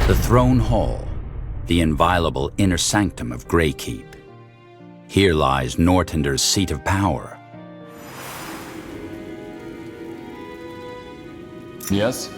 The Throne Hall, the inviolable inner sanctum of Greykeep. Here lies Nortender's seat of power. Yes?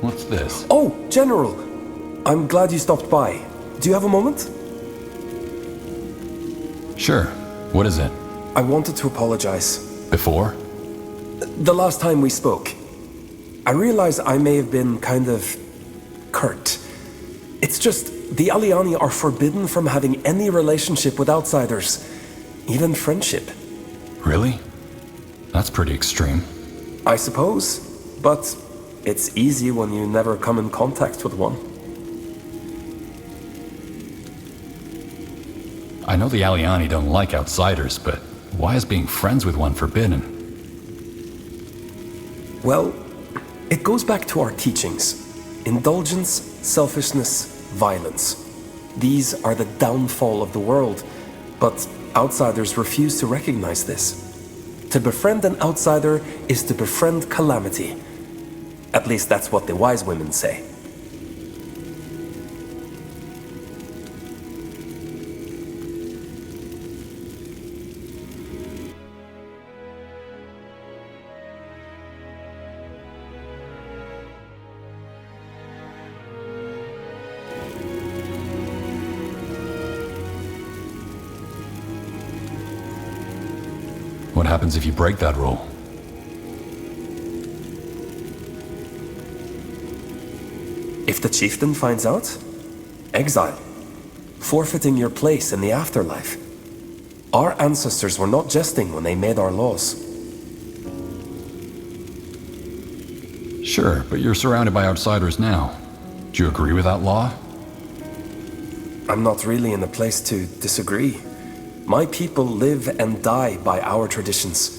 What's this? Oh, General! I'm glad you stopped by. Do you have a moment? Sure. What is it? I wanted to apologize. Before? The last time we spoke, I realized I may have been kind of curt. It's just, the Aliani are forbidden from having any relationship with outsiders, even friendship. Really? That's pretty extreme. I suppose, but it's easy when you never come in contact with one. I know the Aliani don't like outsiders, but why is being friends with one forbidden? Well, it goes back to our teachings. Indulgence, selfishness, violence. These are the downfall of the world, but outsiders refuse to recognize this. To befriend an outsider is to befriend calamity. At least that's what the wise women say. What happens if you break that rule? If the chieftain finds out, exile, forfeiting your place in the afterlife. Our ancestors were not jesting when they made our laws. Sure, but you're surrounded by outsiders now. Do you agree with that law? I'm not really in a place to disagree. My people live and die by our traditions.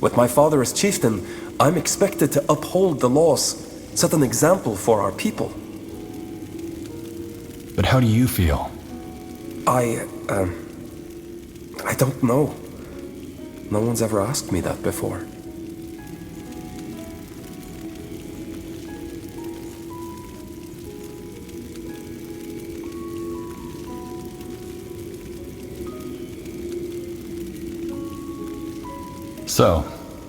With my father as chieftain, I'm expected to uphold the laws, set an example for our people. But how do you feel? I don't know. No one's ever asked me that before. So,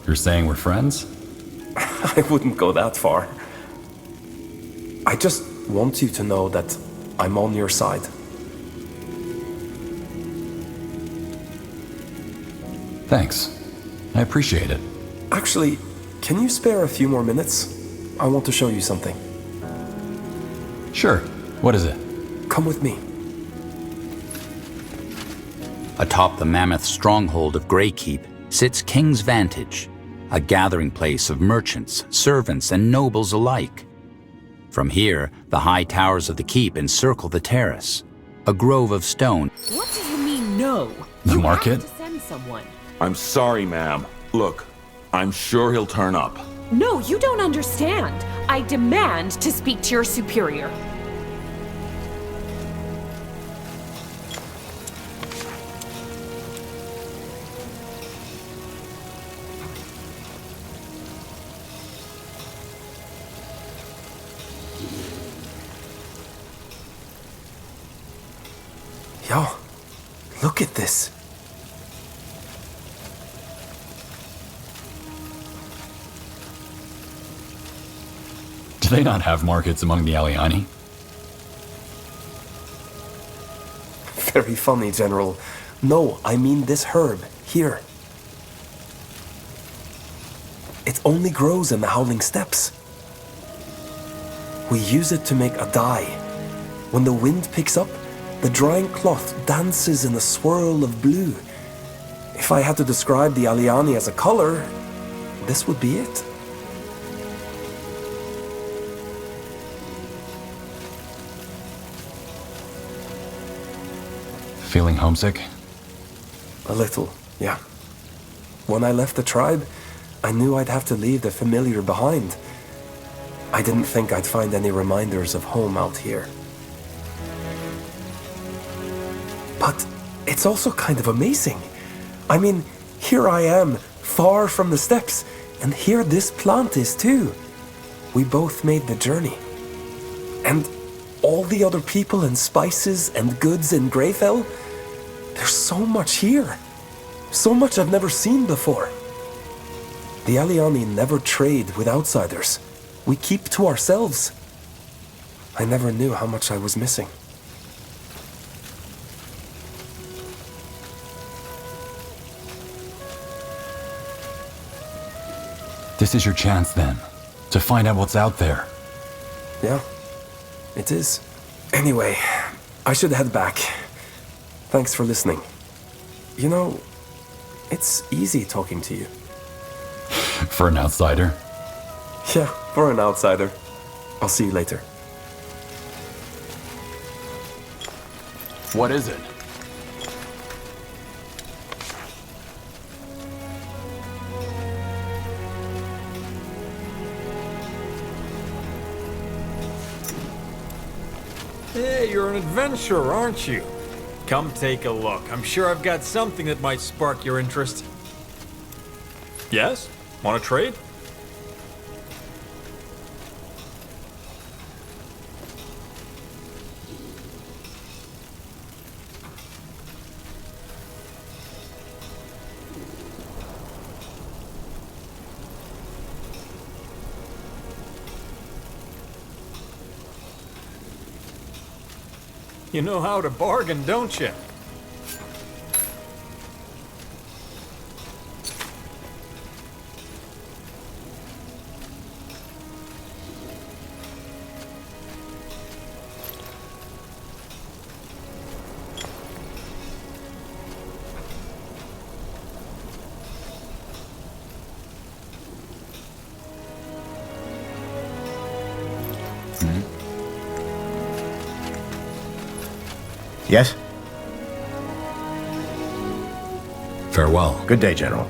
you're saying we're friends? I wouldn't go that far. I just want you to know that I'm on your side. Thanks. I appreciate it. Actually, can you spare a few more minutes? I want to show you something. Sure. What is it? Come with me. Atop the mammoth stronghold of Greykeep sits King's Vantage, a gathering place of merchants, servants, and nobles alike. From here, the high towers of the keep encircle the terrace, a grove of stone. What do you mean, no? The You market? have to send someone. I'm sorry, ma'am. Look, I'm sure he'll turn up. No, you don't understand. I demand to speak to your superior. Yo, look at this. Do they not have markets among the Aliani? Very funny, General. No, I mean this herb, here. It only grows in the Howling Steppes. We use it to make a dye. When the wind picks up, the drying cloth dances in a swirl of blue. If I had to describe the Aliani as a color, this would be it. Feeling homesick? A little, yeah. When I left the tribe, I knew I'd have to leave the familiar behind. I didn't think I'd find any reminders of home out here. But it's also kind of amazing. I mean, here I am, far from the steppes, and here this plant is too. We both made the journey. And all the other people and spices and goods in Greyfell, there's so much here. So much I've never seen before. The Aliani never trade with outsiders. We keep to ourselves. I never knew how much I was missing. This is your chance then, to find out what's out there. Yeah, it is. Anyway, I should head back. Thanks for listening. You know, it's easy talking to you. For an outsider. Yeah, for an outsider. I'll see you later. What is it? Hey, you're an adventurer, aren't you? Come take a look. I'm sure I've got something that might spark your interest. Yes? Want to trade? You know how to bargain, don't you? Yes? Farewell. Good day, General.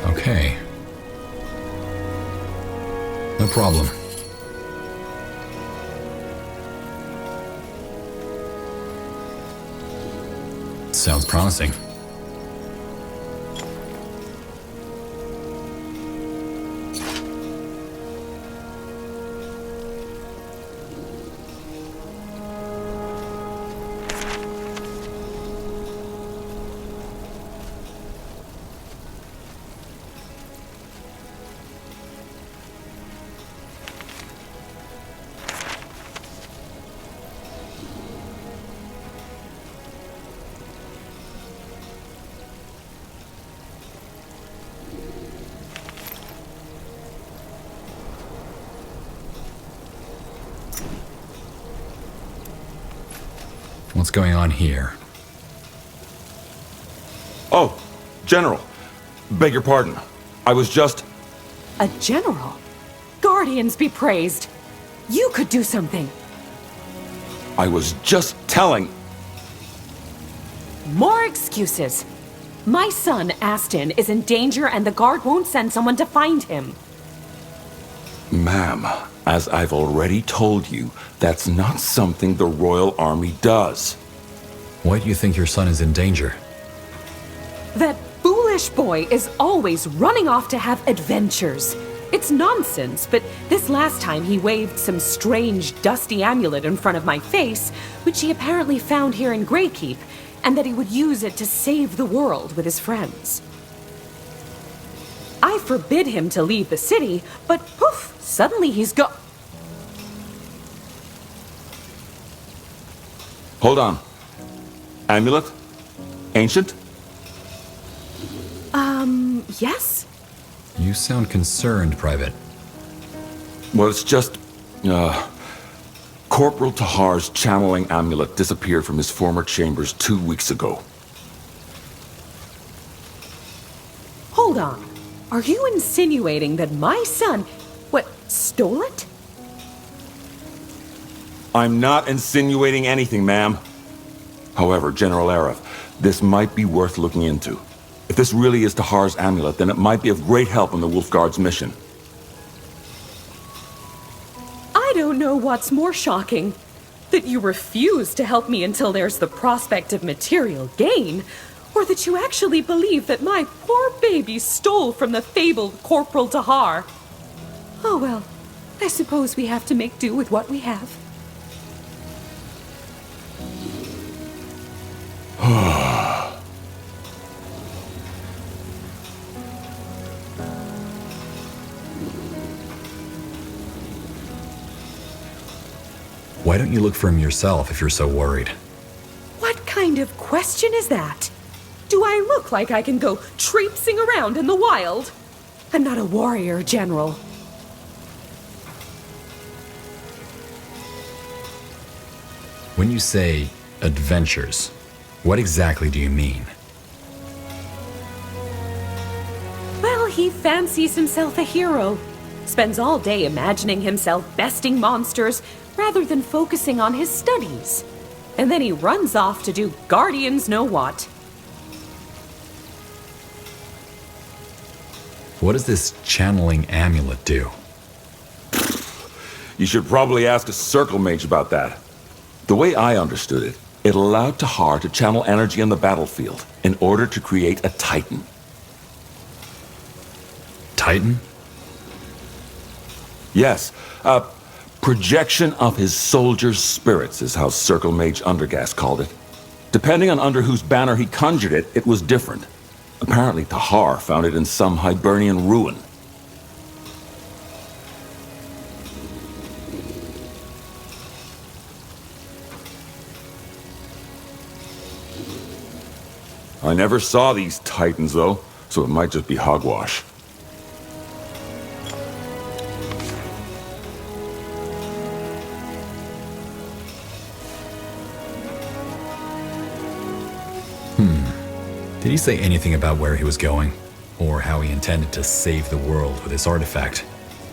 Okay. No problem. Sounds promising. What's going on here? Oh, General. Beg your pardon. I was just... A general? Guardians be praised. You could do something. I was just telling... More excuses. My son, Aston, is in danger and the guard won't send someone to find him. Ma'am, as I've already told you, that's not something the Royal Army does. Why do you think your son is in danger? That foolish boy is always running off to have adventures. It's nonsense, but this last time he waved some strange, dusty amulet in front of my face, which he apparently found here in Greykeep, and that he would use it to save the world with his friends. I forbid him to leave the city, but poof, suddenly he's go- Hold on. Amulet? Ancient? Yes? You sound concerned, Private. Well, it's just... Corporal Tahar's channeling amulet disappeared from his former chambers 2 weeks ago. Hold on. Are you insinuating that my son, stole it? I'm not insinuating anything, ma'am. However, General Arif, this might be worth looking into. If this really is Tahar's amulet, then it might be of great help in the Wolfguard's mission. I don't know what's more shocking. That you refuse to help me until there's the prospect of material gain, or that you actually believe that my poor baby stole from the fabled Corporal Tahar. Oh well, I suppose we have to make do with what we have. Why don't you look for him yourself if you're so worried? What kind of question is that? Do I look like I can go traipsing around in the wild? I'm not a warrior, General. When you say adventures, what exactly do you mean? Well, he fancies himself a hero. Spends all day imagining himself besting monsters rather than focusing on his studies. And then he runs off to do guardians know what. What does this channeling amulet do? You should probably ask a circle mage about that. The way I understood it, it allowed Tahar to channel energy on the battlefield in order to create a Titan. Titan? Yes, a projection of his soldiers' spirits is how Circle Mage Undergast called it. Depending on under whose banner he conjured it, it was different. Apparently Tahar found it in some Hibernian ruin. I never saw these Titans, though, so it might just be hogwash. Did he say anything about where he was going? Or how he intended to save the world with this artifact?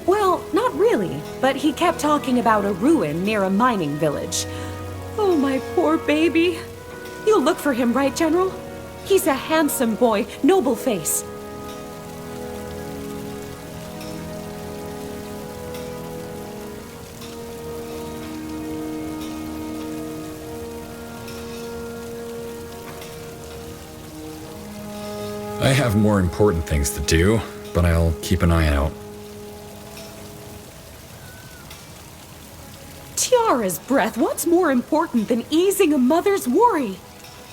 Well, not really, but he kept talking about a ruin near a mining village. Oh, my poor baby. You'll look for him, right, General? He's a handsome boy, noble face. I have more important things to do, but I'll keep an eye out. Tiara's breath, what's more important than easing a mother's worry?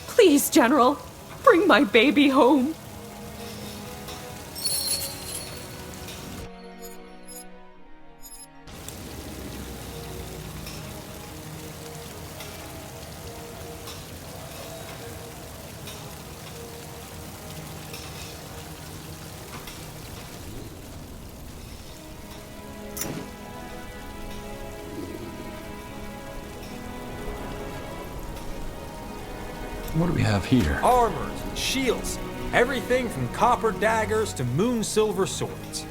Please, General, bring my baby home. What do we have here? Armors and shields. Everything from copper daggers to moon silver swords.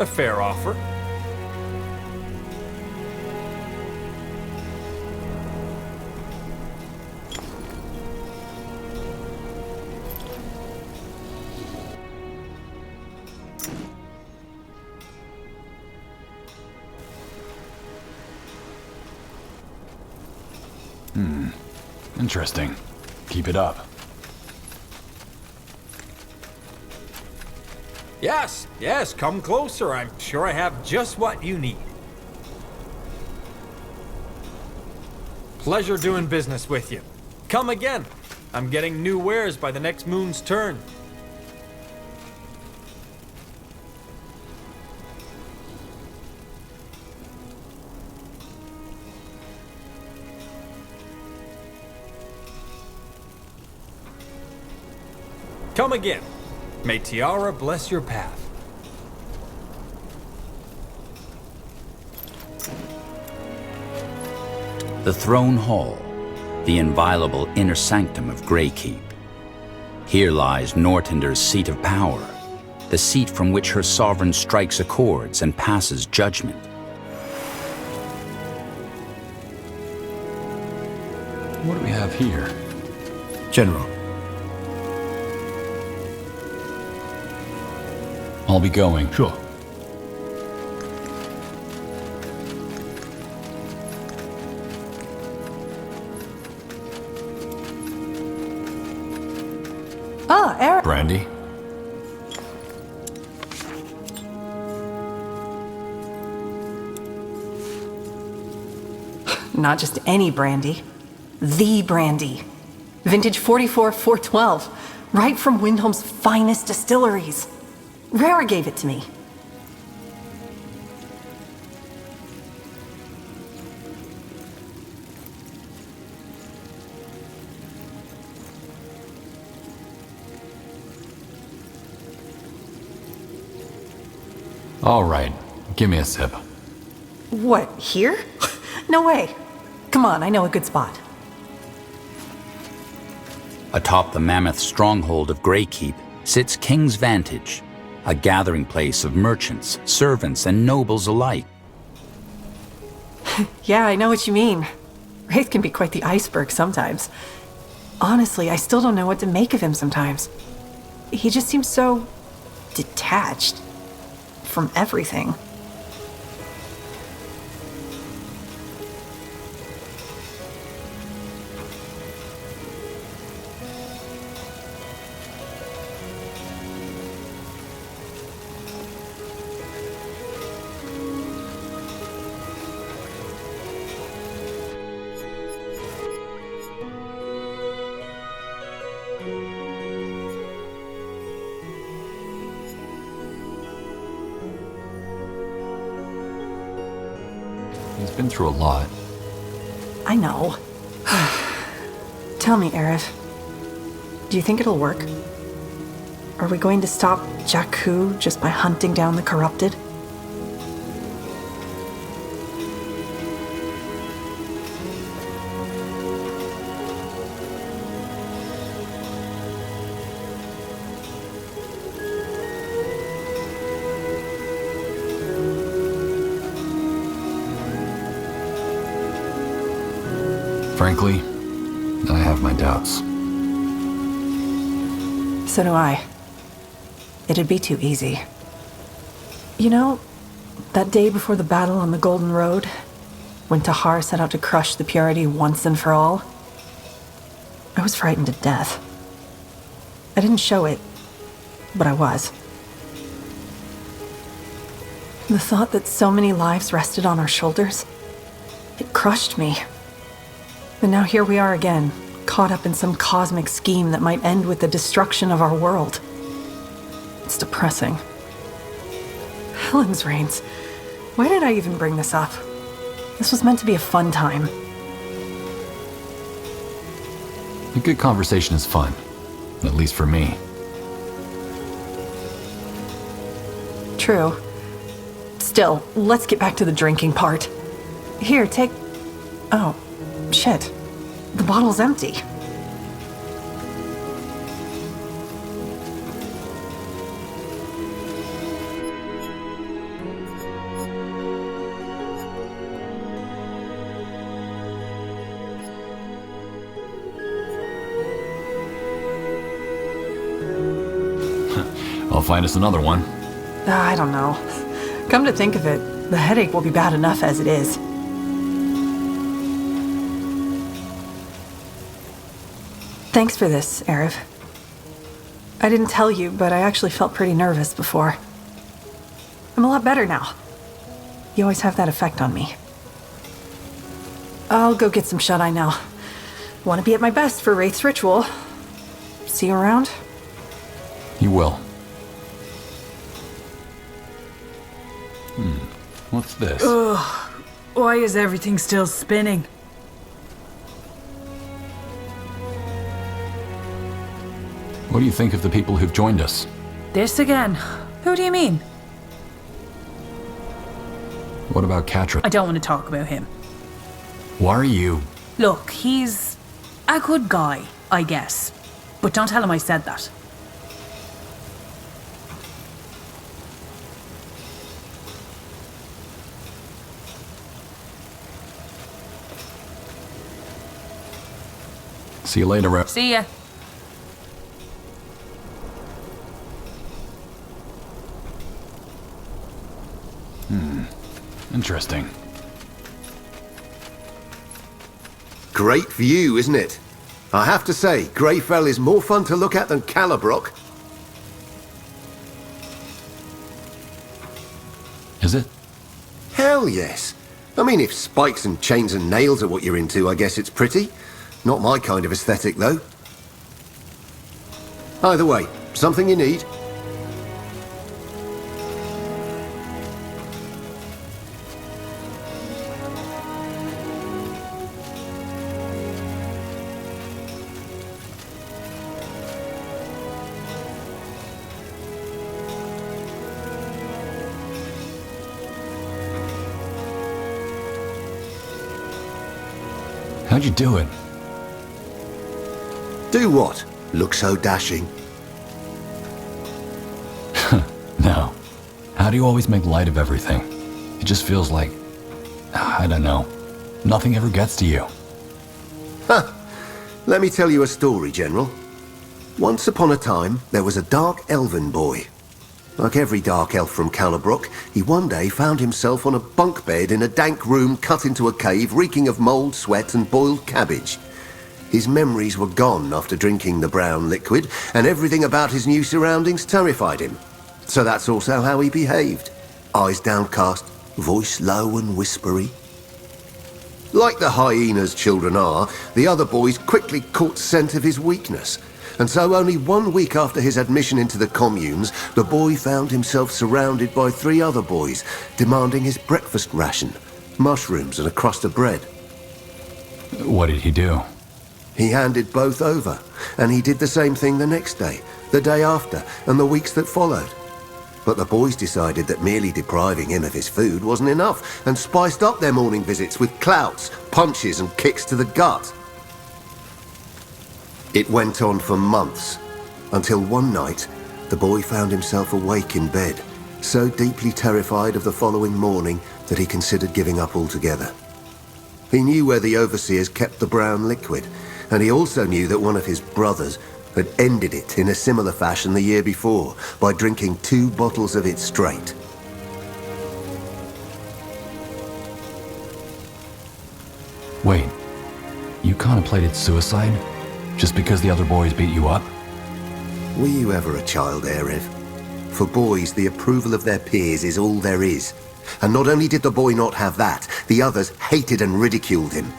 A fair offer. Interesting. Keep it up. Yes, yes, come closer. I'm sure I have just what you need. Pleasure doing business with you. Come again. I'm getting new wares by the next moon's turn. Come again. May Tiara bless your path. The Throne Hall, the inviolable inner sanctum of Greykeep. Here lies Nortinder's seat of power, the seat from which her sovereign strikes accords and passes judgment. What do we have here? General. I'll be going. Sure. Ah, Eric. Brandy? Not just any brandy. The brandy. Vintage 44-412. Right from Windholm's finest distilleries. Rara gave it to me. All right. Give me a sip. What, here? No way. Come on, I know a good spot. Atop the mammoth stronghold of Greykeep sits King's Vantage, a gathering place of merchants, servants, and nobles alike. Yeah, I know what you mean. Wraith can be quite the iceberg sometimes. Honestly, I still don't know what to make of him sometimes. He just seems so detached from everything. He's been through a lot. I know. Tell me, Aerith. Do you think it'll work? Are we going to stop Jakku just by hunting down the corrupted? Frankly, I have my doubts. So do I. It'd be too easy. You know, that day before the battle on the Golden Road, when Tahar set out to crush the Purity once and for all, I was frightened to death. I didn't show it, but I was. The thought that so many lives rested on our shoulders, it crushed me. And now here we are again, caught up in some cosmic scheme that might end with the destruction of our world. It's depressing. Helen's Reigns. Why did I even bring this up? This was meant to be a fun time. A good conversation is fun. At least for me. True. Still, let's get back to the drinking part. Here, take... Oh, shit. The bottle's empty. I'll find us another one. I don't know. Come to think of it, the headache will be bad enough as it is. Thanks for this, Arif. I didn't tell you, but I actually felt pretty nervous before. I'm a lot better now. You always have that effect on me. I'll go get some shut-eye now. Want to be at my best for Wraith's ritual. See you around? You will. What's this? Ugh. Why is everything still spinning? What do you think of the people who've joined us? This again? Who do you mean? What about Catra? I don't want to talk about him. Why are you... Look, he's a good guy, I guess. But don't tell him I said that. See you later, Rep. See ya. Interesting. Great view, isn't it? I have to say, Greyfell is more fun to look at than Calabrock. Is it? Hell yes. I mean, if spikes and chains and nails are what you're into, I guess it's pretty. Not my kind of aesthetic, though. Either way, something you need? How'd you do it? Do what? Look so dashing. No. How do you always make light of everything? It just feels like... I don't know. Nothing ever gets to you. Ha! Let me tell you a story, General. Once upon a time, there was a dark elven boy. Like every dark elf from Calabrock, he one day found himself on a bunk bed in a dank room cut into a cave reeking of mould, sweat and boiled cabbage. His memories were gone after drinking the brown liquid, and everything about his new surroundings terrified him. So that's also how he behaved. Eyes downcast, voice low and whispery. Like the hyenas children are, the other boys quickly caught scent of his weakness. And so only 1 week after his admission into the communes, the boy found himself surrounded by 3 other boys, demanding his breakfast ration, mushrooms and a crust of bread. What did he do? He handed both over, and he did the same thing the next day, the day after, and the weeks that followed. But the boys decided that merely depriving him of his food wasn't enough, and spiced up their morning visits with clouts, punches and kicks to the gut. It went on for months, until one night, the boy found himself awake in bed, so deeply terrified of the following morning that he considered giving up altogether. He knew where the overseers kept the brown liquid, and he also knew that one of his brothers had ended it in a similar fashion the year before, by drinking 2 bottles of it straight. Wait, you contemplated suicide? Just because the other boys beat you up? Were you ever a child, Erev? For boys, the approval of their peers is all there is. And not only did the boy not have that, the others hated and ridiculed him.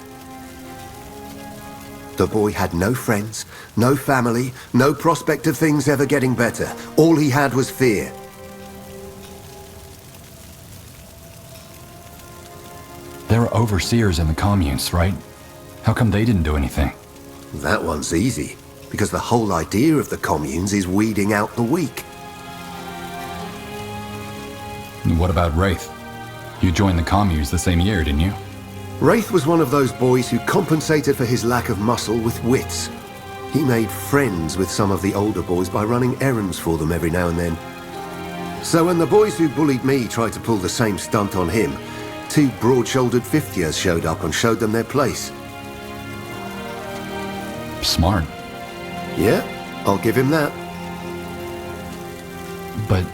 The boy had no friends, no family, no prospect of things ever getting better. All he had was fear. There are overseers in the communes, right? How come they didn't do anything? That one's easy, because the whole idea of the communes is weeding out the weak. What about Wraith? You joined the communes the same year, didn't you? Wraith was one of those boys who compensated for his lack of muscle with wits. He made friends with some of the older boys by running errands for them every now and then. So when the boys who bullied me tried to pull the same stunt on him, 2 broad-shouldered 50ers showed up and showed them their place. Smart. Yeah, I'll give him that. But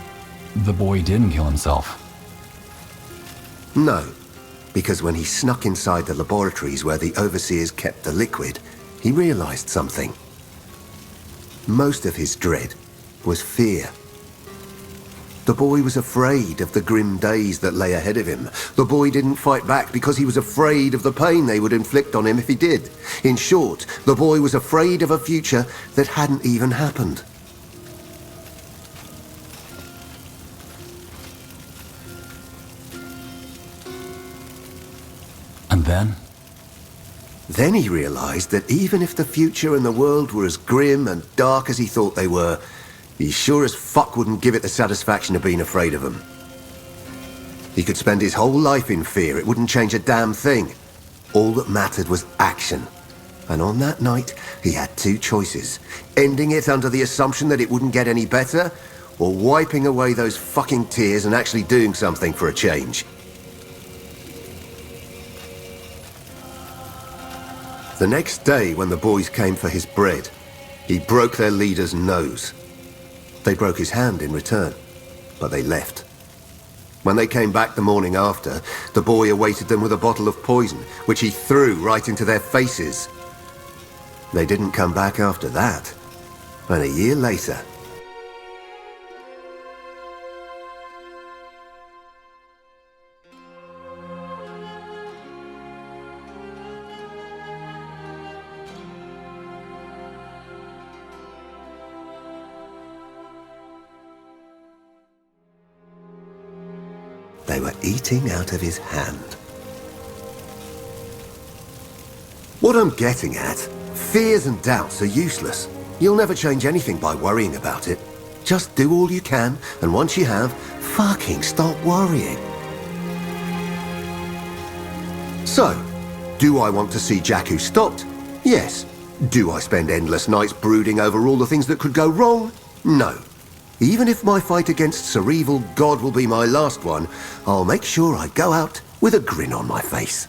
the boy didn't kill himself. No, because when he snuck inside the laboratories where the overseers kept the liquid, he realized something. Most of his dread was fear. The boy was afraid of the grim days that lay ahead of him. The boy didn't fight back because he was afraid of the pain they would inflict on him if he did. In short, the boy was afraid of a future that hadn't even happened. And then? Then he realized that even if the future and the world were as grim and dark as he thought they were, he sure as fuck wouldn't give it the satisfaction of being afraid of them. He could spend his whole life in fear, it wouldn't change a damn thing. All that mattered was action. And on that night, he had two choices. Ending it under the assumption that it wouldn't get any better, or wiping away those fucking tears and actually doing something for a change. The next day, when the boys came for his bread, he broke their leader's nose. They broke his hand in return, but they left. When they came back the morning after, the boy awaited them with a bottle of poison, which he threw right into their faces. They didn't come back after that. And a year later, they were eating out of his hand. What I'm getting at, fears and doubts are useless. You'll never change anything by worrying about it. Just do all you can, and once you have, fucking stop worrying. So, do I want to see Jakku stopped? Yes. Do I spend endless nights brooding over all the things that could go wrong? No. Even if my fight against Sir Evil God will be my last one, I'll make sure I go out with a grin on my face.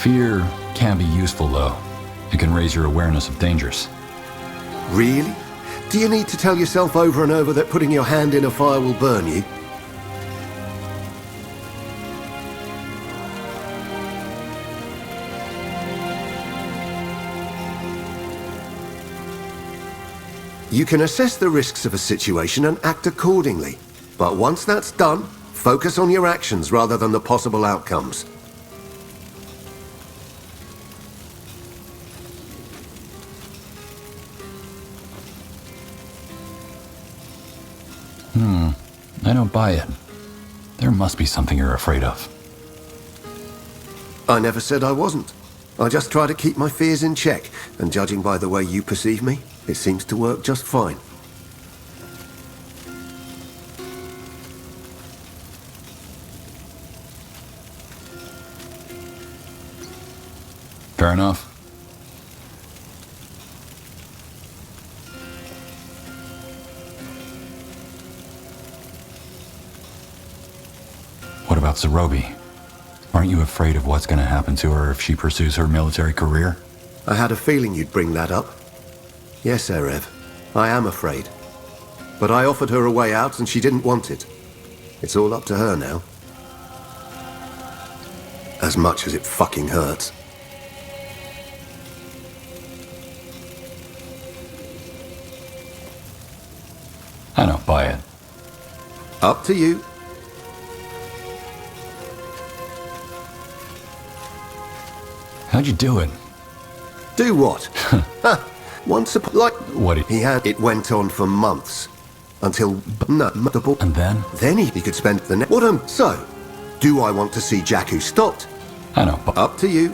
Fear can be useful, though. It can raise your awareness of dangers. Really? Do you need to tell yourself over and over that putting your hand in a fire will burn you? You can assess the risks of a situation and act accordingly. But once that's done, focus on your actions rather than the possible outcomes. I don't buy it. There must be something you're afraid of. I never said I wasn't. I just try to keep my fears in check, and judging by the way you perceive me, it seems to work just fine. Fair enough. What about Zerobi? Aren't you afraid of what's going to happen to her if she pursues her military career? I had a feeling you'd bring that up. Yes, Erev, I am afraid. But I offered her a way out and she didn't want it. It's all up to her now. As much as it fucking hurts. I don't buy it. Up to you. How'd you do it? Do what? Once upon... Like... What he had... It went on for months. Until... No, And then? Then he could spend the... What am... So, do I want to see Jakku stopped? I don't buy... Up to you.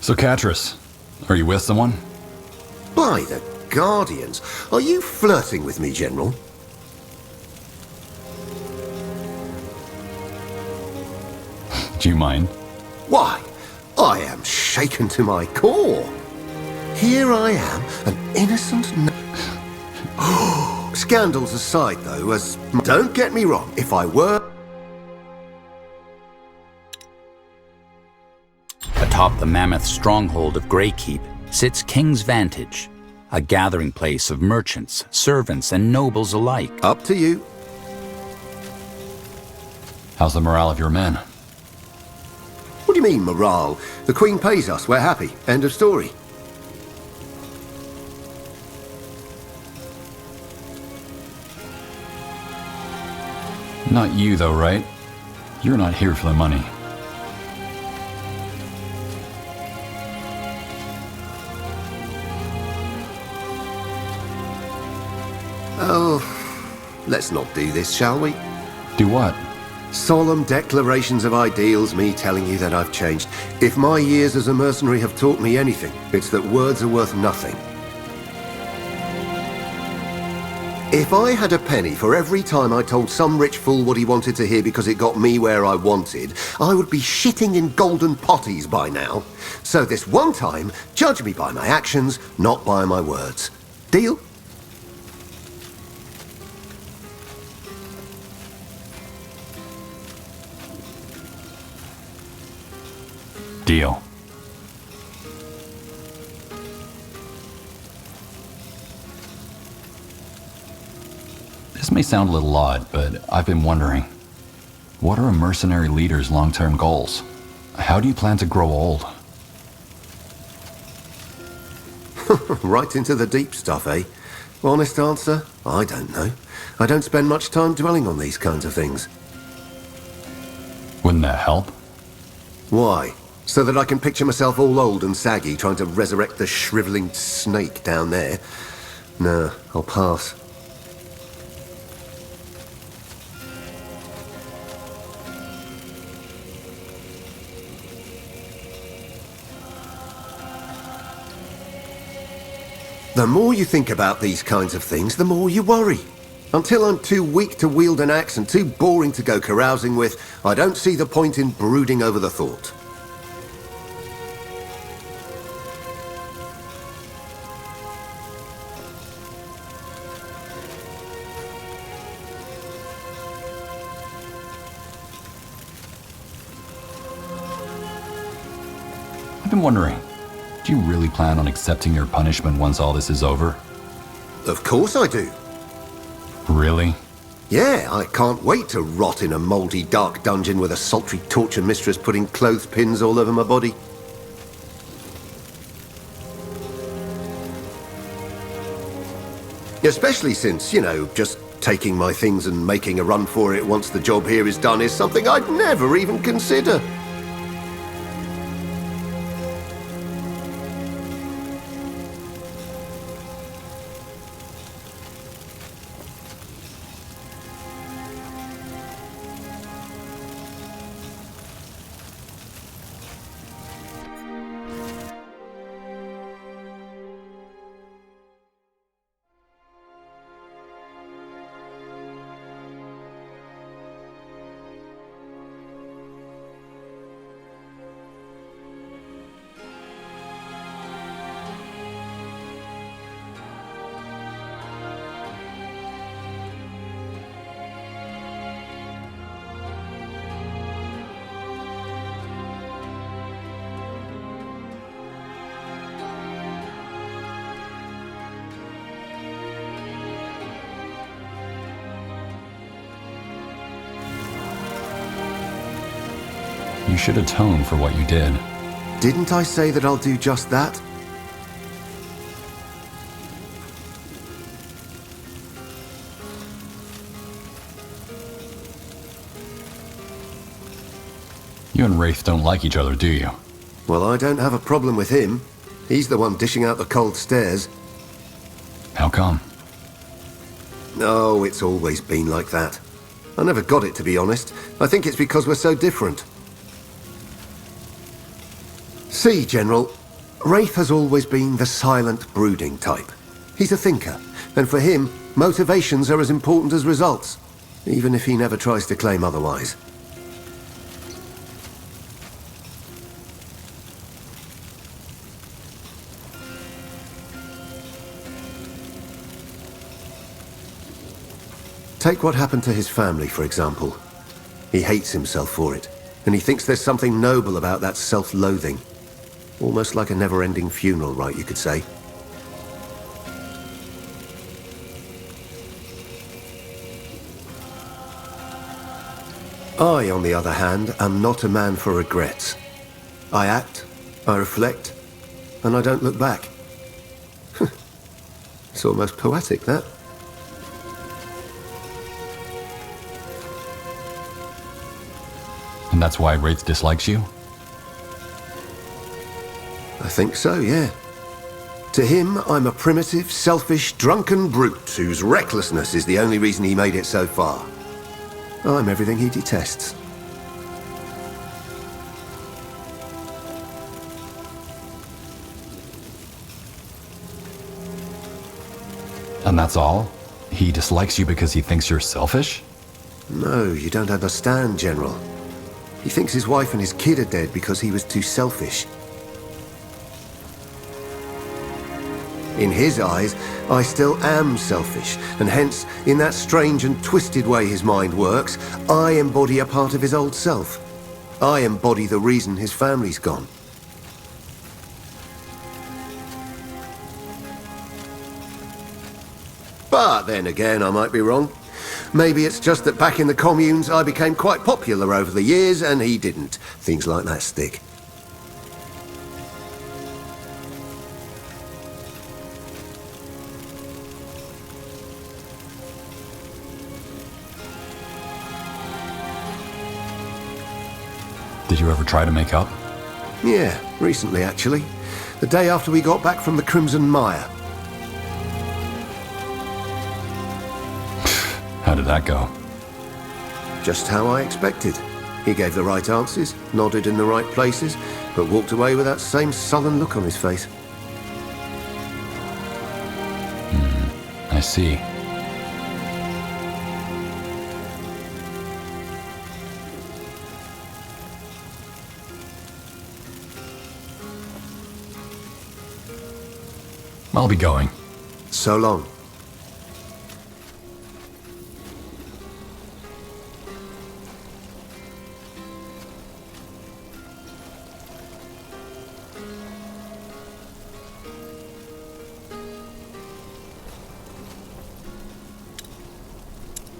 So, Catris, are you with someone? By the Guardians, are you flirting with me, General? Do you mind? Why, I am shaken to my core. Here I am, an innocent Scandals aside, though, as... Don't get me wrong, if I were... Atop the mammoth stronghold of Greykeep sits King's Vantage, a gathering place of merchants, servants, and nobles alike. Up to you. How's the morale of your men? What do you mean, morale? The Queen pays us, we're happy. End of story. Not you, though, right? You're not here for the money. Oh, let's not do this, shall we? Do what? Solemn declarations of ideals, me telling you that I've changed. If my years as a mercenary have taught me anything, it's that words are worth nothing. If I had a penny for every time I told some rich fool what he wanted to hear because it got me where I wanted, I would be shitting in golden potties by now. So this one time, judge me by my actions, not by my words. Deal? Deal. This may sound a little odd, but I've been wondering, what are a mercenary leader's long-term goals? How do you plan to grow old? Right into the deep stuff, eh? Honest answer? I don't know. I don't spend much time dwelling on these kinds of things. Wouldn't that help? Why? So that I can picture myself all old and saggy trying to resurrect the shriveling snake down there? No, I'll pass. The more you think about these kinds of things, the more you worry. Until I'm too weak to wield an axe and too boring to go carousing with, I don't see the point in brooding over the thought. I've been wondering, do you really plan on accepting your punishment once all this is over? Of course I do. Really? Yeah, I can't wait to rot in a mouldy, dark dungeon with a sultry torture mistress putting clothespins all over my body. Especially since, you know, just taking my things and making a run for it once the job here is done is something I'd never even consider. You should atone for what you did. Didn't I say that I'll do just that? You and Wraith don't like each other, do you? Well, I don't have a problem with him. He's the one dishing out the cold stares. How come? Oh, it's always been like that. I never got it, to be honest. I think it's because we're so different. See, General, Wraith has always been the silent, brooding type. He's a thinker, and for him, motivations are as important as results, even if he never tries to claim otherwise. Take what happened to his family, for example. He hates himself for it, and he thinks there's something noble about that self-loathing. Almost like a never-ending funeral rite, you could say. I, on the other hand, am not a man for regrets. I act, I reflect, and I don't look back. It's almost poetic, that. And that's why Wraith dislikes you? I think so, yeah. To him, I'm a primitive, selfish, drunken brute whose recklessness is the only reason he made it so far. I'm everything he detests. And that's all? He dislikes you because he thinks you're selfish? No, you don't understand, General. He thinks his wife and his kid are dead because he was too selfish. In his eyes, I still am selfish, and hence, in that strange and twisted way his mind works, I embody a part of his old self. I embody the reason his family's gone. But then again, I might be wrong. Maybe it's just that back in the communes I became quite popular over the years, and he didn't. Things like that stick. Did you ever try to make up? Yeah, recently actually. The day after we got back from the Crimson Mire. How did that go? Just how I expected. He gave the right answers, nodded in the right places, but walked away with that same sullen look on his face. I see. I'll be going. So long.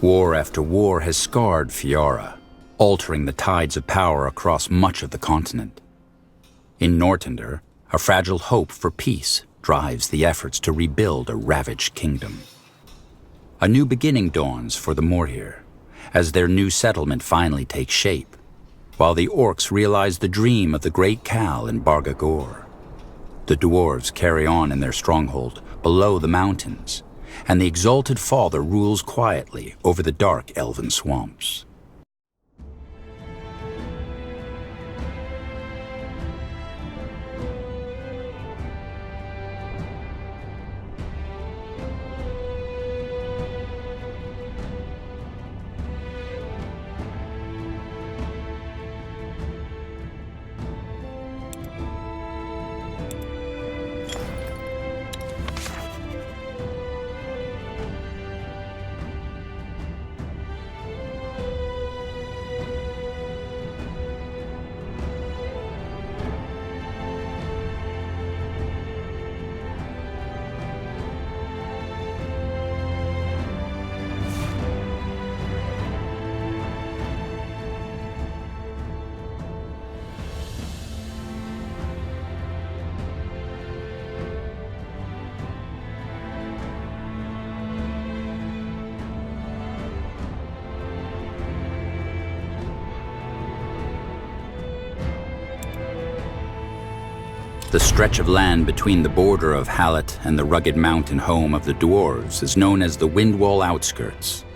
War after war has scarred Fiora, altering the tides of power across much of the continent. In Nortender, a fragile hope for peace drives the efforts to rebuild a ravaged kingdom. A new beginning dawns for the Morhir, as their new settlement finally takes shape, while the orcs realize the dream of the Great Khal in Bargagor. The dwarves carry on in their stronghold below the mountains, and the exalted Father rules quietly over the dark elven swamps. The stretch of land between the border of Hallett and the rugged mountain home of the dwarves is known as the Windwall outskirts.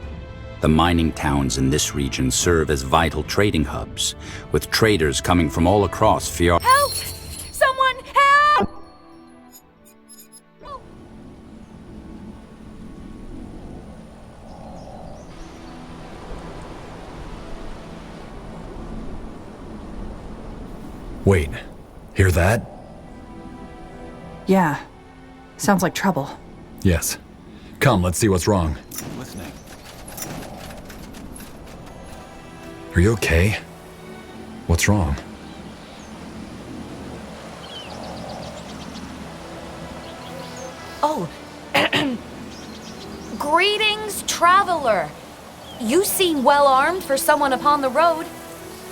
The mining towns in this region serve as vital trading hubs, with traders coming from all across Fiora. Help! Someone help! Wait, hear that? Yeah. Sounds like trouble. Yes. Come, let's see what's wrong. Listening. Are you okay? What's wrong? Oh, greetings, traveler. You seem well armed for someone upon the road.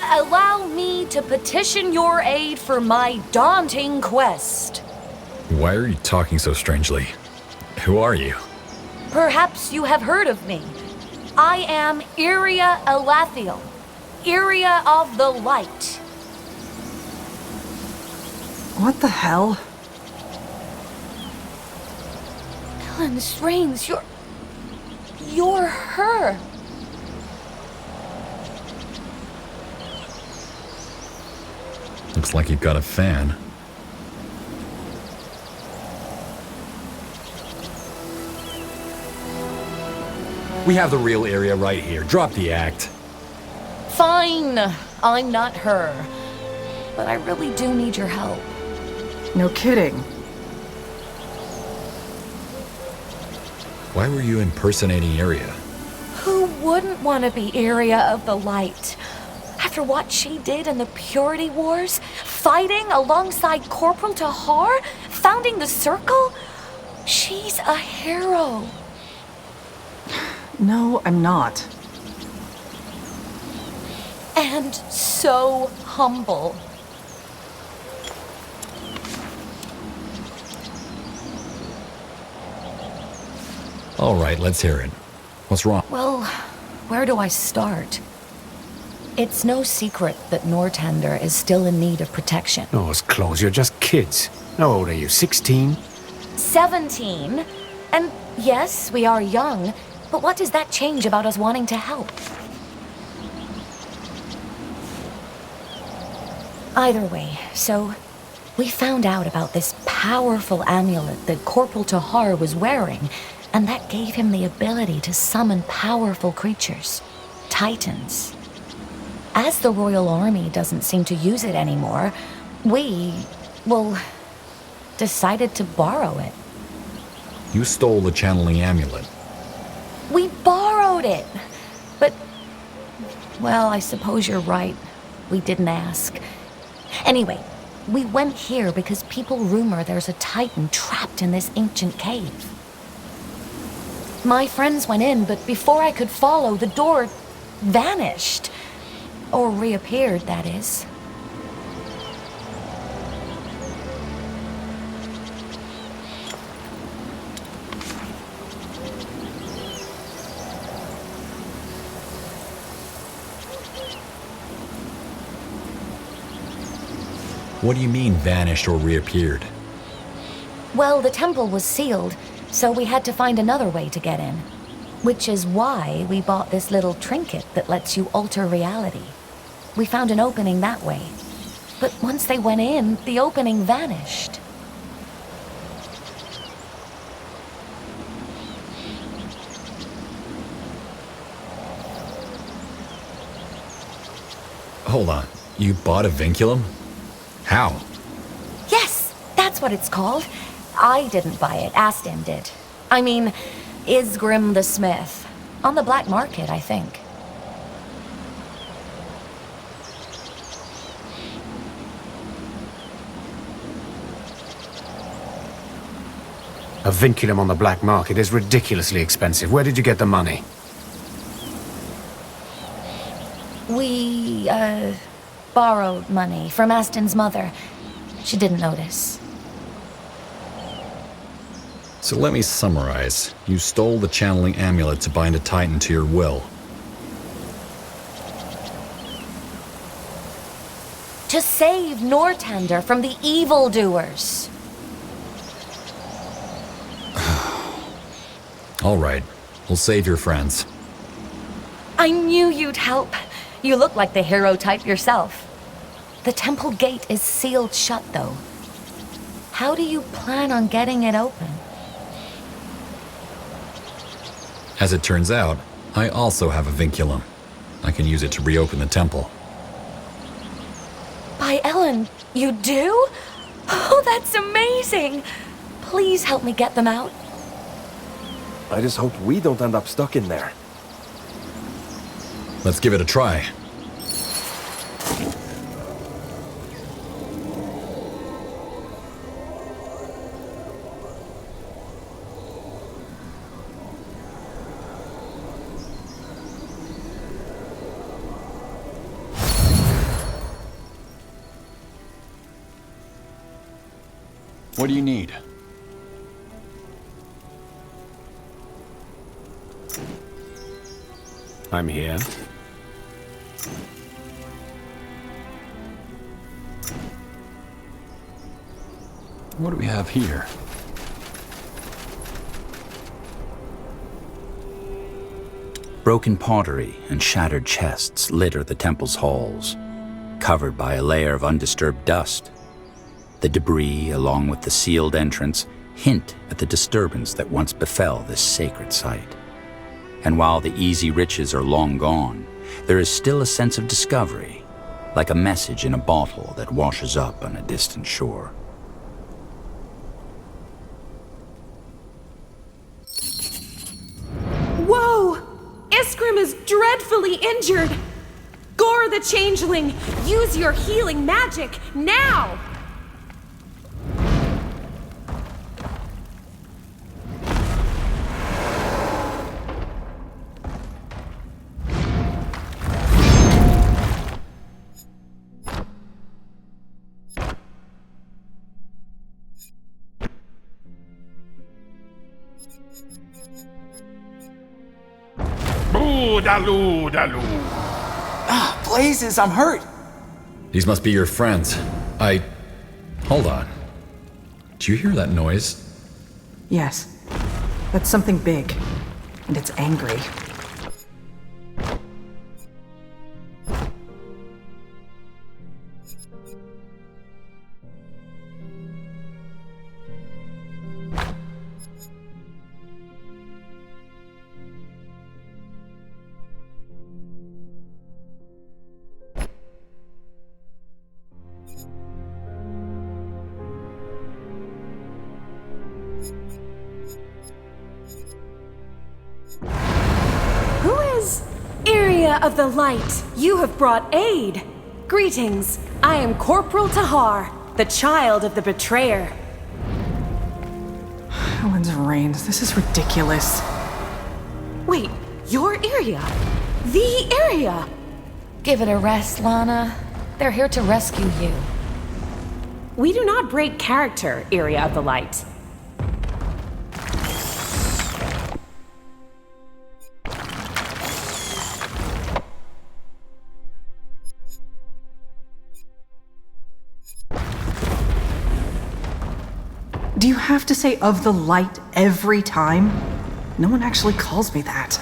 Allow me to petition your aid for my daunting quest. Why are you talking so strangely? Who are you? Perhaps you have heard of me. I am Iria Elathiel, Iria of the Light. What the hell? Ellen Rains, you're her. Looks like you've got a fan. We have the real area right here. Drop the act. Fine, I'm not her. But I really do need your help. No kidding. Why were you impersonating Area? Who wouldn't want to be Iria of the Light? After what she did in the Purity Wars, fighting alongside Corporal Tahar, founding the Circle, she's a hero. No, I'm not. And so humble. All right, let's hear it. What's wrong? Well, where do I start? It's no secret that Nortender is still in need of protection. Oh, it's close. You're just kids. How old are you, 16? 17. And yes, we are young, but what does that change about us wanting to help? Either way, so we found out about this powerful amulet that Corporal Tahar was wearing, and that gave him the ability to summon powerful creatures, titans. As the Royal Army doesn't seem to use it anymore, we, decided to borrow it. You stole the channeling amulet. We borrowed it! But, I suppose you're right. We didn't ask. Anyway, we went here because people rumor there's a titan trapped in this ancient cave. My friends went in, but before I could follow, the door vanished. Or reappeared, that is. What do you mean, vanished or reappeared? Well, the temple was sealed, so we had to find another way to get in. Which is why we bought this little trinket that lets you alter reality. We found an opening that way. But once they went in, the opening vanished. Hold on. You bought a vinculum? How? Yes, that's what it's called. I didn't buy it, Aston did. I mean, Isgrim the Smith. On the black market, I think. A vinculum on the black market is ridiculously expensive. Where did you get the money? We, borrowed money from Aston's mother. She didn't notice. So let me summarize. You stole the channeling amulet to bind a titan to your will. To save Nortender from the evildoers. All right. We'll save your friends. I knew you'd help. You look like the hero type yourself. The temple gate is sealed shut, though. How do you plan on getting it open? As it turns out, I also have a vinculum. I can use it to reopen the temple. By Ellen, you do? Oh, that's amazing! Please help me get them out. I just hope we don't end up stuck in there. Let's give it a try. What do you need? I'm here. What do we have here? Broken pottery and shattered chests litter the temple's halls, covered by a layer of undisturbed dust. The debris, along with the sealed entrance, hint at the disturbance that once befell this sacred site. And while the easy riches are long gone, there is still a sense of discovery, like a message in a bottle that washes up on a distant shore. Whoa! Iskrim is dreadfully injured! Gore the Changeling, use your healing magic, now! Ah, blazes, I'm hurt. These must be your friends. Hold on. Do you hear that noise? Yes. That's something big. And it's angry. Who is Area of the Light? You have brought aid. Greetings. I am Corporal Tahar, the child of the betrayer. Helen's reigns. This is ridiculous. Wait, your area? The area? Give it a rest, Lana. They're here to rescue you. We do not break character, Area of the Light. Do you have to say of the light every time? No one actually calls me that.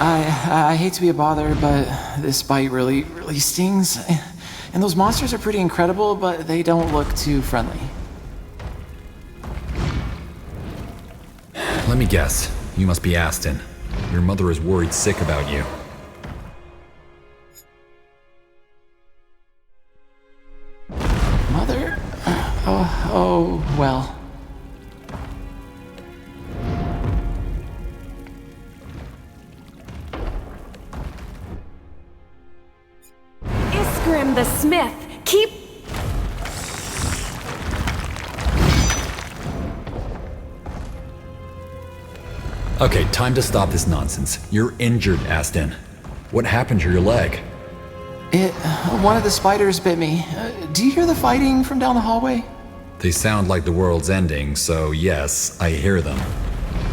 I hate to be a bother, but this bite really stings. And those monsters are pretty incredible, but they don't look too friendly. Let me guess. You must be Aston. Your mother is worried sick about you. Mother? Oh, well. Iskrim the Smith, keep... Okay, time to stop this nonsense. You're injured, Aston. What happened to your leg? One of the spiders bit me. Do you hear the fighting from down the hallway? They sound like the world's ending, so yes, I hear them.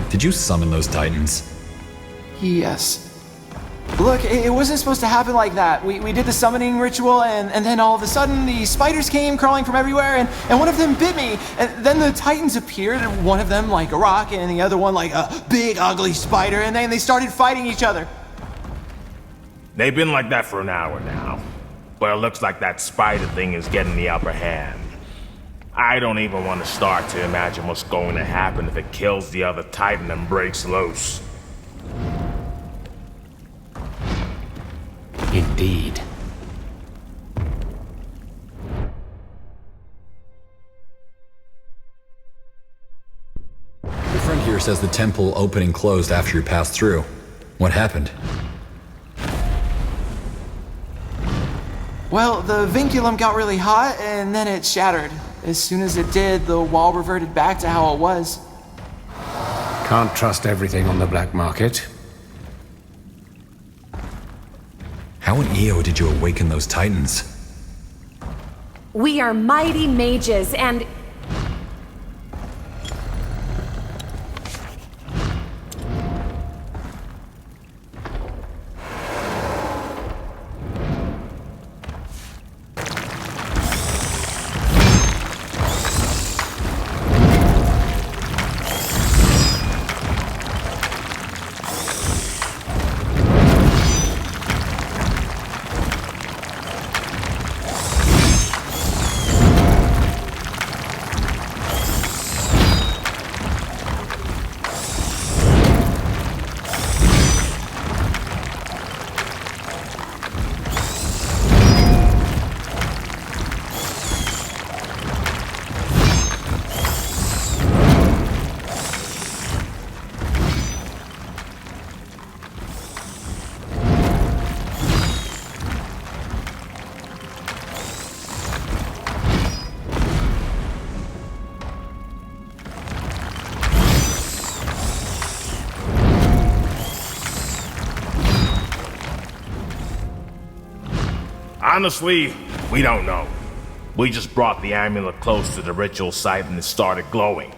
Did you summon those titans? Yes. Look, it wasn't supposed to happen like that. We did the summoning ritual, and then all of a sudden, the spiders came crawling from everywhere, and one of them bit me. And then the titans appeared, and one of them like a rock, and the other one like a big, ugly spider, and then they started fighting each other. They've been like that for an hour now. But it looks like that spider thing is getting the upper hand. I don't even want to start to imagine what's going to happen if it kills the other titan and breaks loose. Indeed. Your friend here says the temple opened and closed after you passed through. What happened? Well, the vinculum got really hot, and then it shattered. As soon as it did, the wall reverted back to how it was. Can't trust everything on the black market. How in Io did you awaken those titans? We are mighty mages, and Honestly, we don't know. We just brought the amulet close to the ritual site and it started glowing.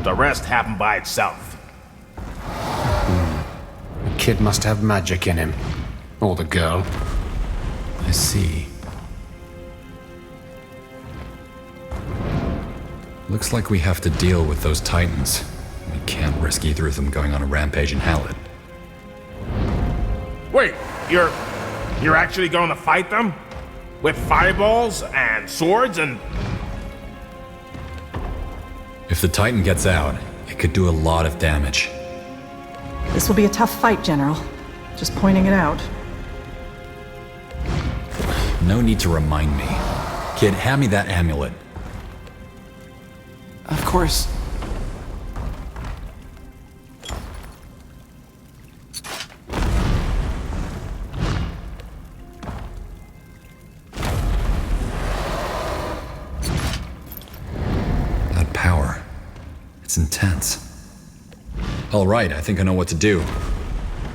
The rest happened by itself. The kid must have magic in him. Or the girl. I see. Looks like we have to deal with those titans. We can't risk either of them going on a rampage in Hallett. Wait, you're actually going to fight them? With fireballs and swords and... If the titan gets out, it could do a lot of damage. This will be a tough fight, General. Just pointing it out. No need to remind me. Kid, hand me that amulet. Of course. That power. It's intense. All right, I think I know what to do.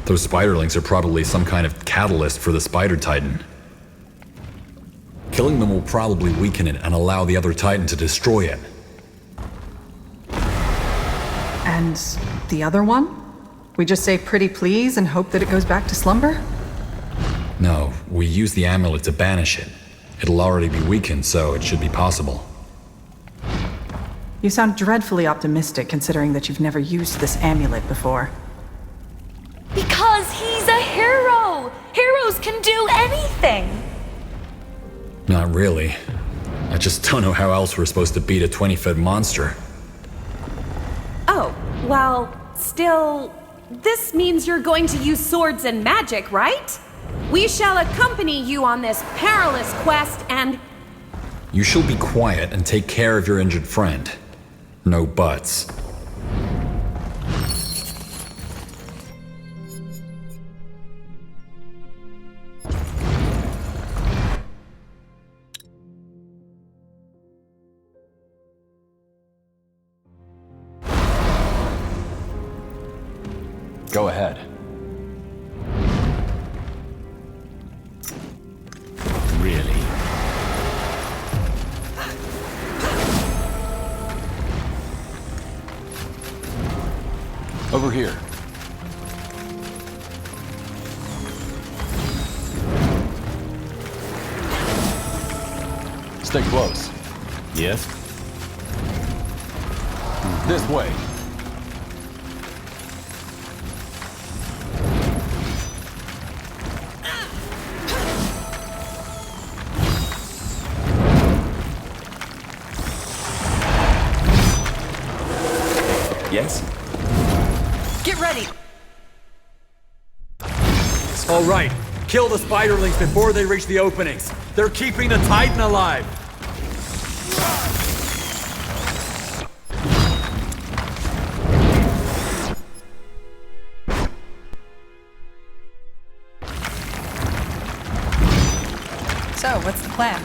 Those spiderlings are probably some kind of catalyst for the spider titan. Killing them will probably weaken it and allow the other titan to destroy it. And the other one? We just say pretty please and hope that it goes back to slumber? No, we use the amulet to banish it. It'll already be weakened, so it should be possible. You sound dreadfully optimistic considering that you've never used this amulet before. Because he's a hero! Heroes can do anything! Not really. I just don't know how else we're supposed to beat a 20-foot monster. Oh, well, still, this means you're going to use swords and magic, right? We shall accompany you on this perilous quest and... You shall be quiet and take care of your injured friend. No buts. Go ahead. Really? Over here. Stay close. Yes? This way. Yes? Get ready. All right, kill the spiderlings before they reach the openings. They're keeping the Titan alive. So, what's the plan?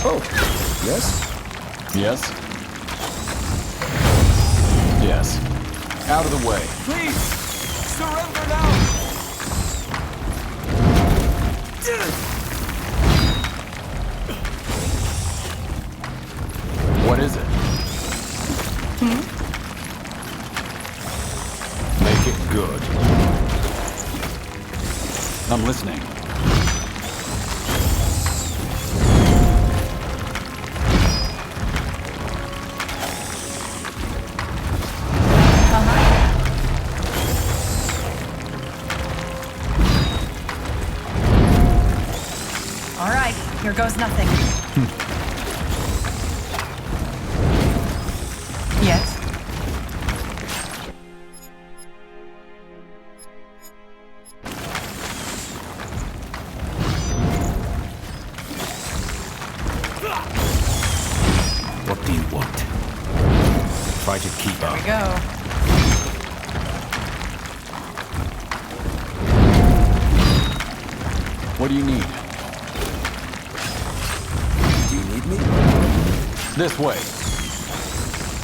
Oh, yes? Yes? Yes. Out of the way. Please, surrender now. What is it? Make it good. I'm listening. All right, here goes nothing. Yes? What do you want? Try to keep up. Here we go. What do you need? Do you need me? This way.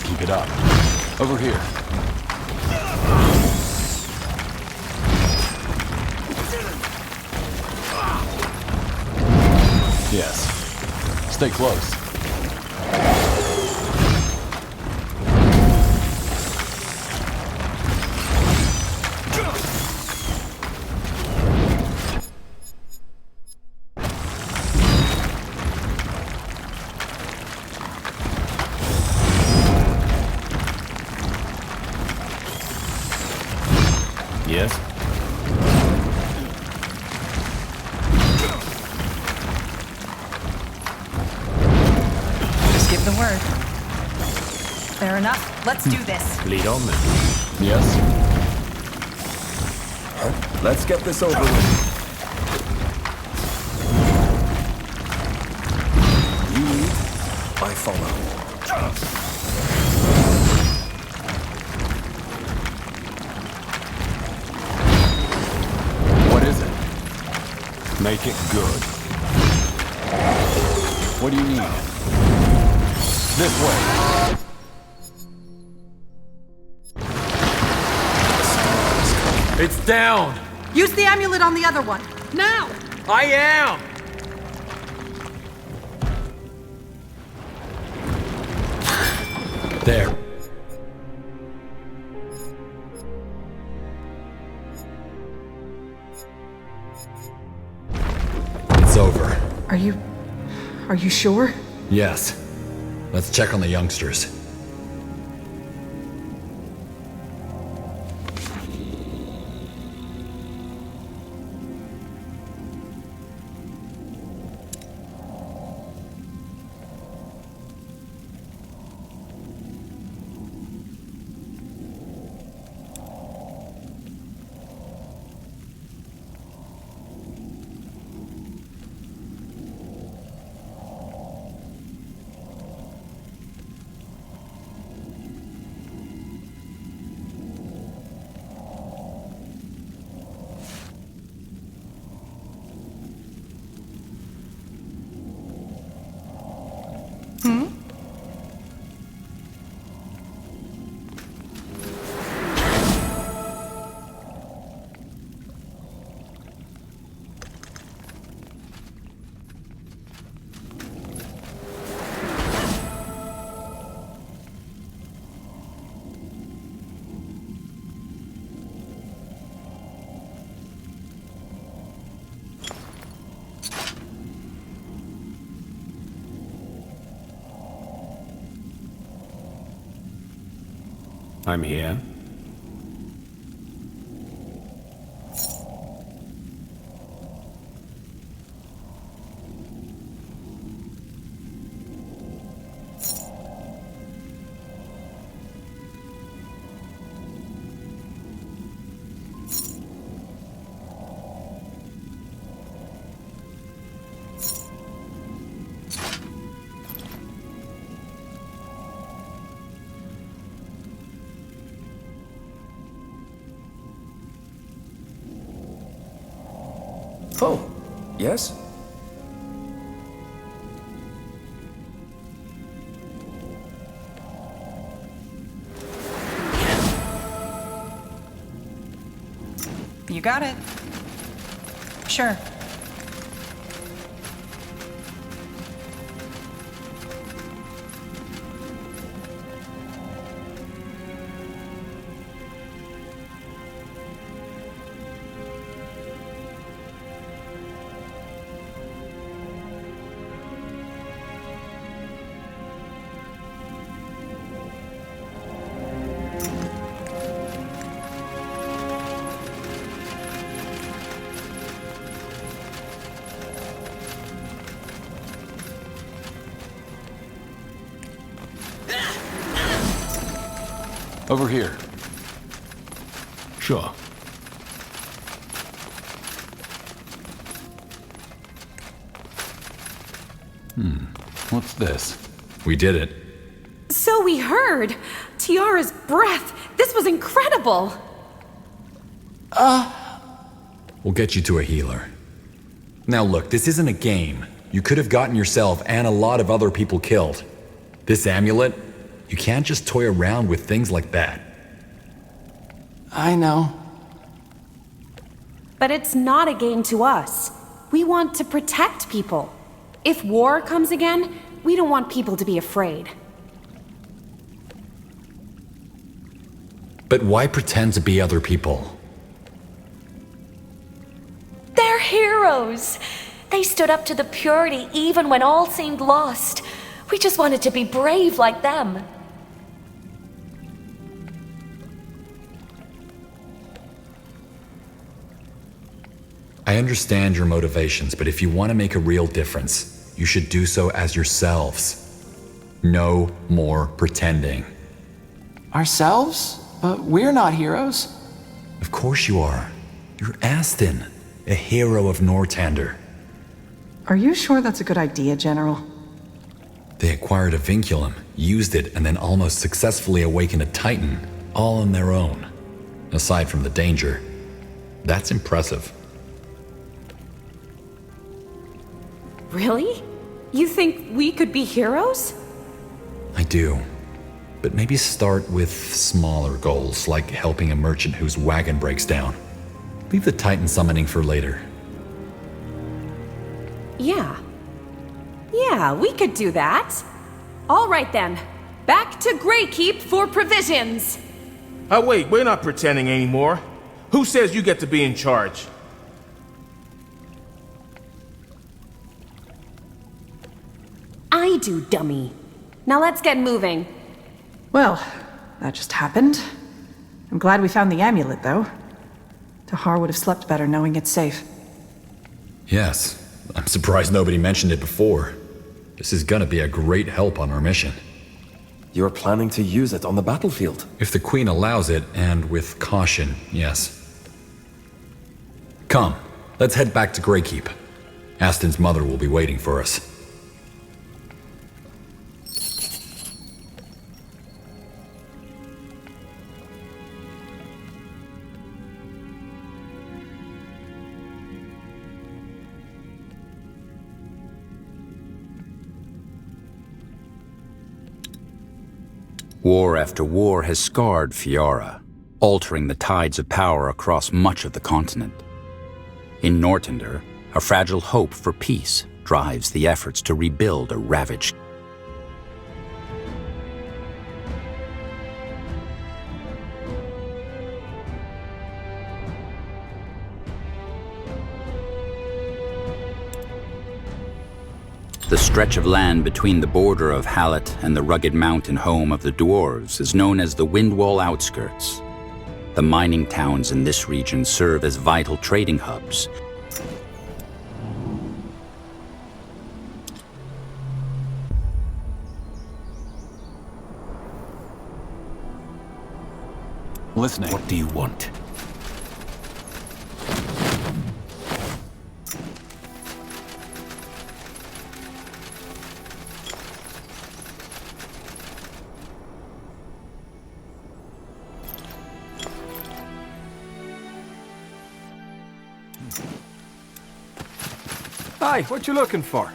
Keep it up. Over here. Yes. Stay close. Yes? Just give the word. Fair enough. Let's do this. Lead on then. Yes? Let's get this over with. You lead, I follow. What is it? Make it good. What do you need? This way. It's down! Use the amulet on the other one. Now! I am! There. It's over. Are you sure? Yes. Let's check on the youngsters. I'm here. Oh, yes? You got it. Sure. Over here. Sure. What's this? We did it. So we heard. Tiara's breath. This was incredible. We'll get you to a healer. Now look, this isn't a game. You could have gotten yourself and a lot of other people killed. This amulet, you can't just toy around with things like that. I know. But it's not a game to us. We want to protect people. If war comes again, we don't want people to be afraid. But why pretend to be other people? They're heroes! They stood up to the purity even when all seemed lost. We just wanted to be brave like them. I understand your motivations, but if you want to make a real difference, you should do so as yourselves. No more pretending. Ourselves? But we're not heroes. Of course you are. You're Aston, a hero of Nortander. Are you sure that's a good idea, General? They acquired a vinculum, used it, and then almost successfully awakened a Titan, all on their own. Aside from the danger, that's impressive. Really? You think we could be heroes? I do. But maybe start with smaller goals, like helping a merchant whose wagon breaks down. Leave the Titan summoning for later. Yeah. Yeah, we could do that. All right then. Back to Greykeep for provisions. Wait, we're not pretending anymore. Who says you get to be in charge? I do, dummy. Now let's get moving. Well, that just happened. I'm glad we found the amulet, though. Tahar would have slept better knowing it's safe. Yes, I'm surprised nobody mentioned it before. This is gonna be a great help on our mission. You're planning to use it on the battlefield? If the Queen allows it, and with caution, yes. Come, let's head back to Greykeep. Aston's mother will be waiting for us. War after war has scarred Fiora, altering the tides of power across much of the continent. In Nortander, a fragile hope for peace drives the efforts to rebuild a ravaged. The stretch of land between the border of Hallett and the rugged mountain home of the dwarves is known as the Windwall outskirts. The mining towns in this region serve as vital trading hubs. Listening. What do you want? Hi, what you looking for?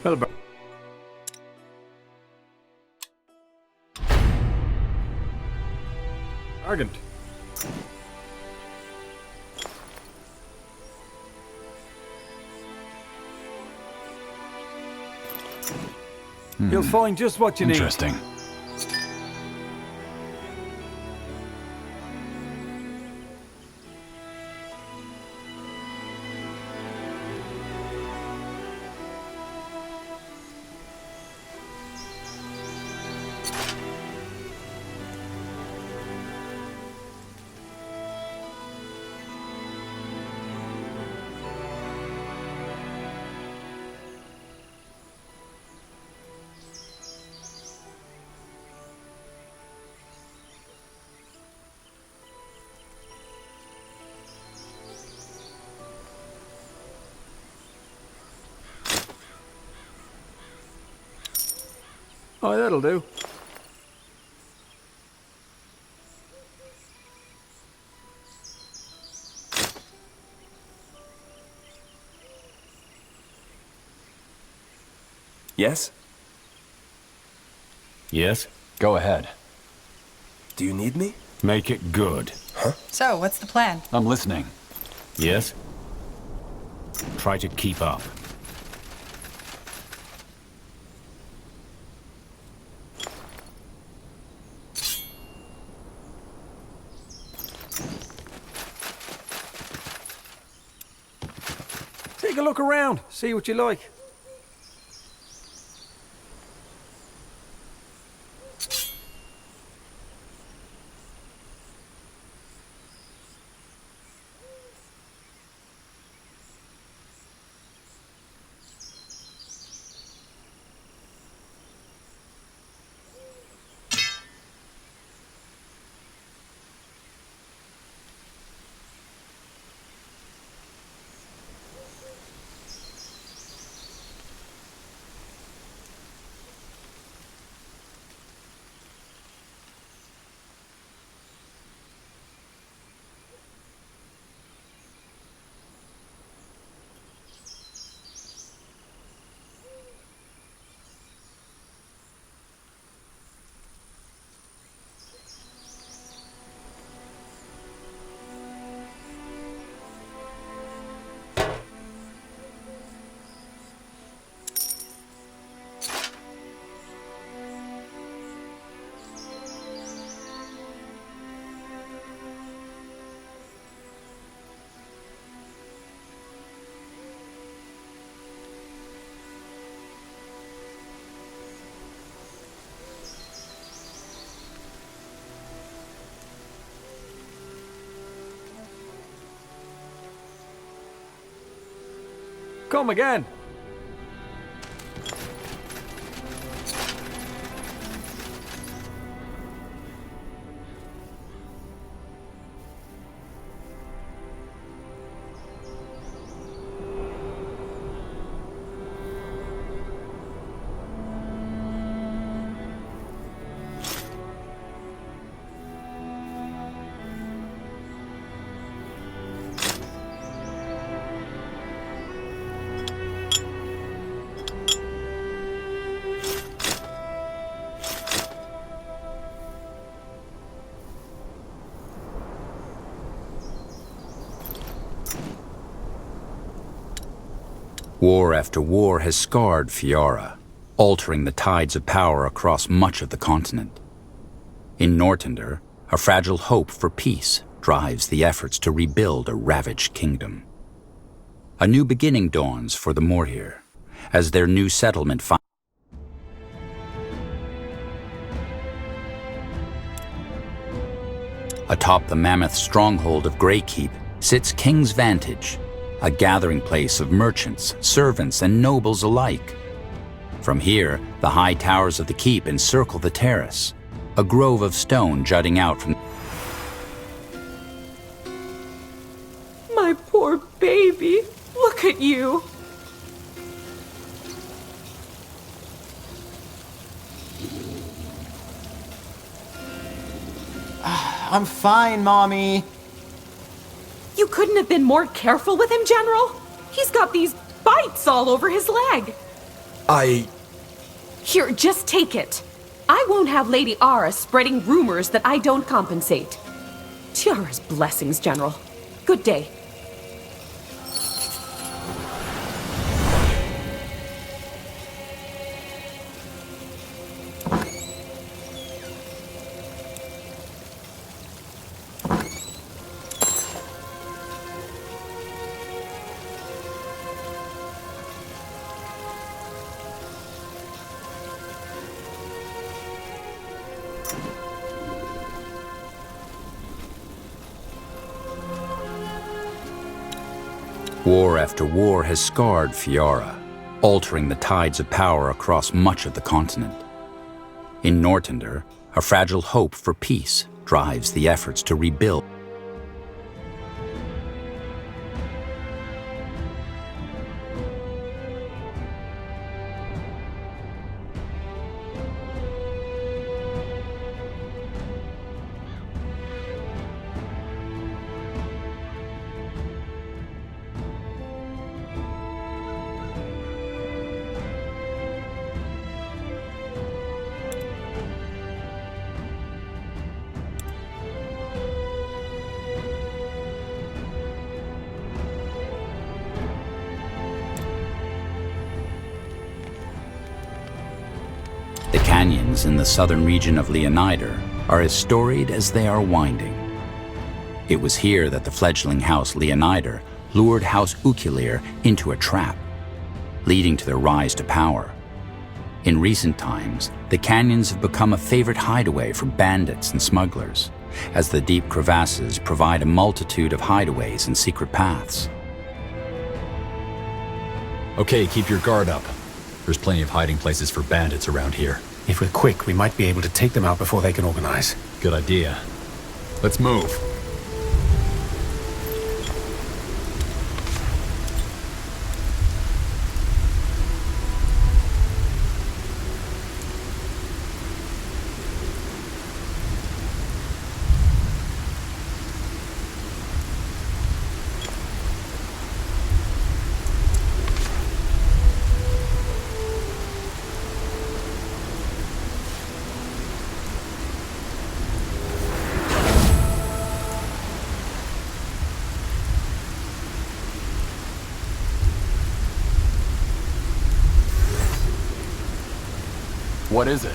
Well, but Argent. You'll find just what you need. Interesting. Oh, that'll do. Yes? Yes? Go ahead. Do you need me? Make it good. Huh? So, what's the plan? I'm listening. Yes? Try to keep up. Take a look around, see what you like. Come again. War after war has scarred Fiora, altering the tides of power across much of the continent. In Nortender, a fragile hope for peace drives the efforts to rebuild a ravaged kingdom. A new beginning dawns for the Morhir, as their new settlement finds. Atop the mammoth stronghold of Greykeep sits King's Vantage, a gathering place of merchants, servants, and nobles alike. From here, the high towers of the keep encircle the terrace, a grove of stone jutting out from... My poor baby. Look at you. I'm fine, Mommy. You couldn't have been more careful with him, General? He's got these bites all over his leg. Here, just take it. I won't have Lady Ara spreading rumors that I don't compensate. Tiara's blessings, General. Good day. War after war has scarred Fiara, altering the tides of power across much of the continent. In Nortender, a fragile hope for peace drives the efforts to rebuild. The canyons in the southern region of Leonider are as storied as they are winding. It was here that the fledgling House Leonider lured House Ukilir into a trap, leading to their rise to power. In recent times, the canyons have become a favorite hideaway for bandits and smugglers, as the deep crevasses provide a multitude of hideaways and secret paths. Okay, keep your guard up. There's plenty of hiding places for bandits around here. If we're quick, we might be able to take them out before they can organize. Good idea. Let's move. What is it?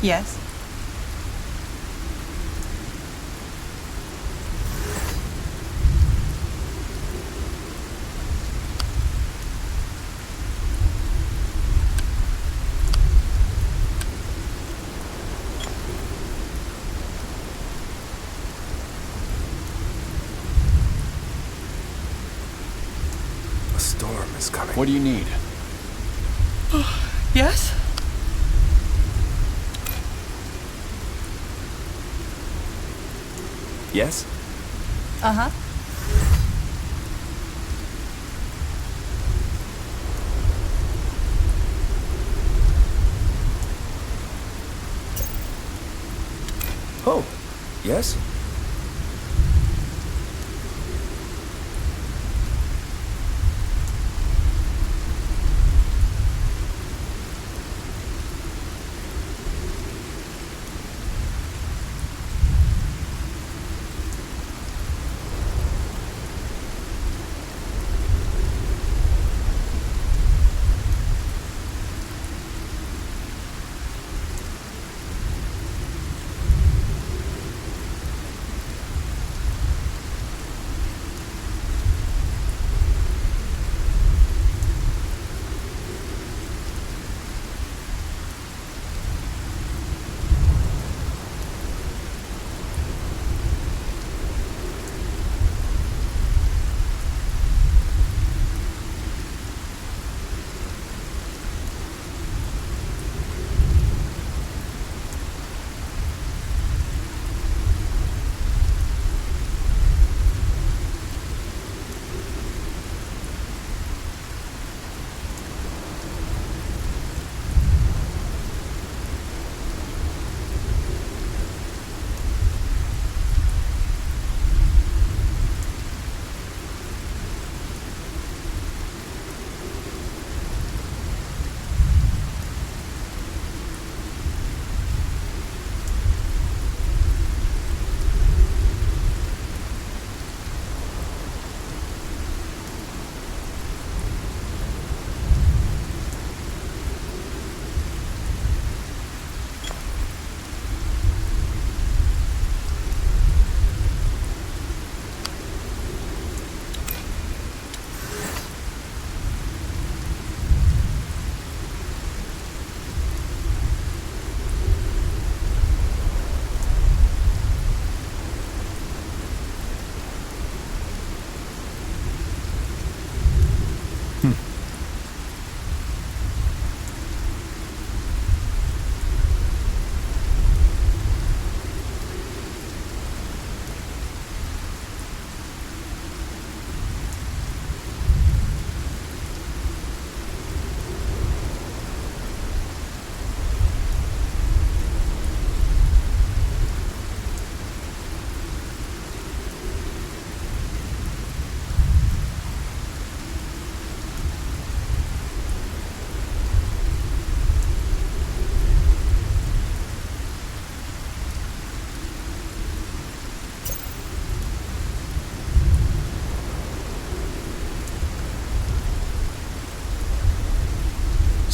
Yes. A storm is coming. What do you need? Yes? Yes? Uh-huh. Oh, yes?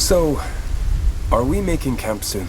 So, are we making camp soon?